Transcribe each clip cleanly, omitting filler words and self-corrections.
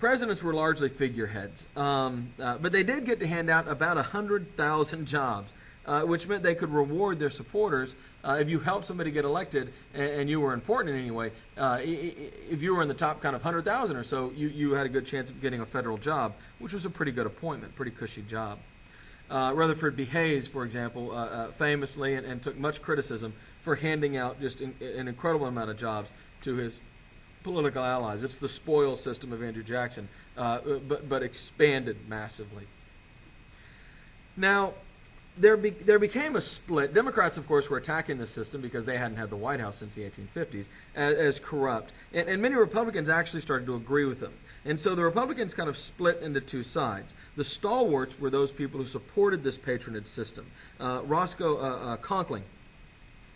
presidents were largely figureheads, but they did get to hand out about 100,000 jobs, which meant they could reward their supporters if you helped somebody get elected and you were important in any way. If you were in the top kind of 100,000 or so, you had a good chance of getting a federal job, which was a pretty good appointment, pretty cushy job. Rutherford B. Hayes, for example, famously and took much criticism for handing out just an incredible amount of jobs to his political allies. It's the spoil system of Andrew Jackson, but expanded massively. Now, there became a split. Democrats, of course, were attacking the system because they hadn't had the White House since the 1850s as corrupt. And many Republicans actually started to agree with them. And so the Republicans kind of split into two sides. The stalwarts were those people who supported this patronage system. Roscoe Conkling,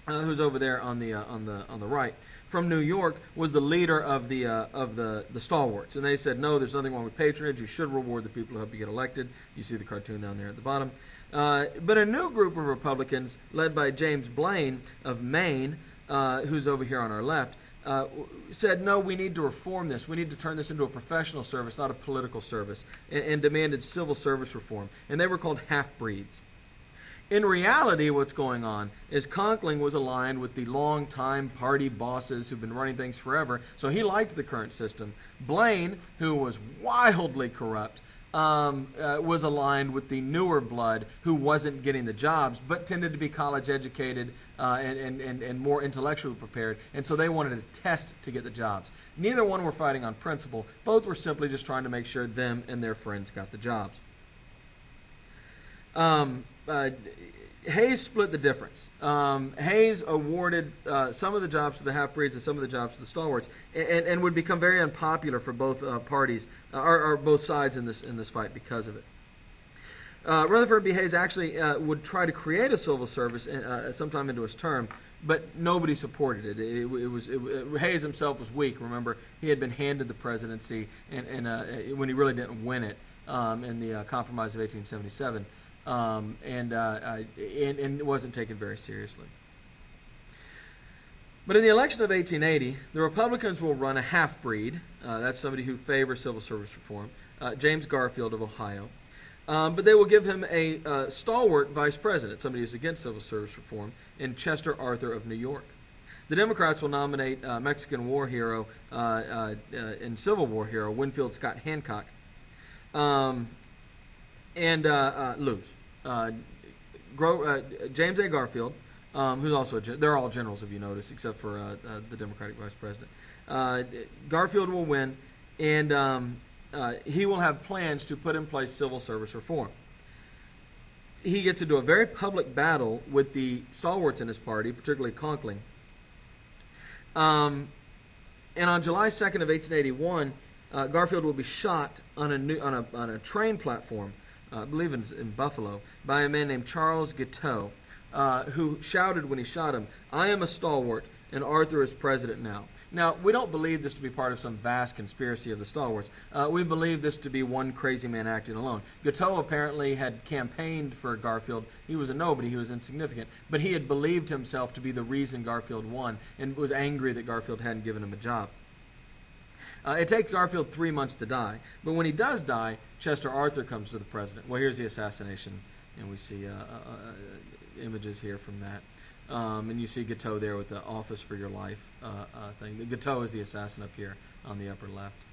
who's over there on the right, from New York, was the leader of the stalwarts, and they said, no, there's nothing wrong with patronage. You should reward the people who help you get elected. You see the cartoon down there at the bottom. But a new group of Republicans, led by James Blaine of Maine, who's over here on our left, said, no, we need to reform this. We need to turn this into a professional service, not a political service, and demanded civil service reform. And they were called half-breeds. In reality, what's going on is Conkling was aligned with the long-time party bosses who've been running things forever, so he liked the current system. Blaine, who was wildly corrupt, was aligned with the newer blood who wasn't getting the jobs, but tended to be college-educated and more intellectually prepared, and so they wanted a test to get the jobs. Neither one were fighting on principle. Both were simply just trying to make sure them and their friends got the jobs. Hayes split the difference. Hayes awarded some of the jobs to the half-breeds and some of the jobs to the stalwarts, and would become very unpopular for both parties, or both sides in this fight because of it. Rutherford B. Hayes actually would try to create a civil service sometime into his term, but nobody supported it. Hayes himself was weak. Remember, he had been handed the presidency and when he really didn't win it in the Compromise of 1877. And it wasn't taken very seriously. But in the election of 1880, the Republicans will run a half-breed. That's somebody who favors civil service reform, James Garfield of Ohio. But they will give him a stalwart vice president, somebody who's against civil service reform, in Chester Arthur of New York. The Democrats will nominate Mexican war hero and Civil War hero Winfield Scott Hancock, and lose. James A. Garfield, who's also they're all generals, if you notice, except for the Democratic vice president. Garfield will win, and he will have plans to put in place civil service reform. He gets into a very public battle with the stalwarts in his party, particularly Conkling. And on July 2nd of 1881, Garfield will be shot on a train platform, I believe in Buffalo, by a man named Charles Guiteau, who shouted when he shot him, "I am a stalwart, and Arthur is president now." Now, we don't believe this to be part of some vast conspiracy of the stalwarts. We believe this to be one crazy man acting alone. Guiteau apparently had campaigned for Garfield. He was a nobody. He was insignificant. But he had believed himself to be the reason Garfield won and was angry that Garfield hadn't given him a job. It takes Garfield 3 months to die. But when he does die, Chester Arthur comes to the president. Well, here's the assassination, and we see images here from that. And you see Guiteau there with the Office for Your Life thing. Guiteau is the assassin up here on the upper left.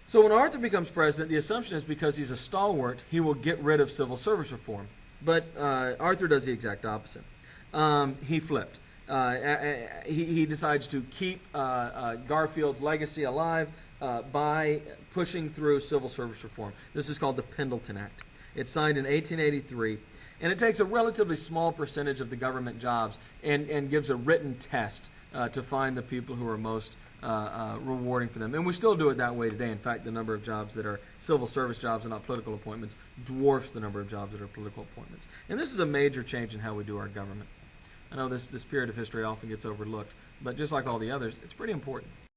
So when Arthur becomes president, the assumption is because he's a stalwart, he will get rid of civil service reform. But Arthur does the exact opposite. He flipped. He decides to keep Garfield's legacy alive by pushing through civil service reform. This is called the Pendleton Act. It's signed in 1883, and it takes a relatively small percentage of the government jobs and gives a written test to find the people who are most rewarding for them. And we still do it that way today. In fact, the number of jobs that are civil service jobs and not political appointments dwarfs the number of jobs that are political appointments. And this is a major change in how we do our government. I know this period of history often gets overlooked, but just like all the others, it's pretty important.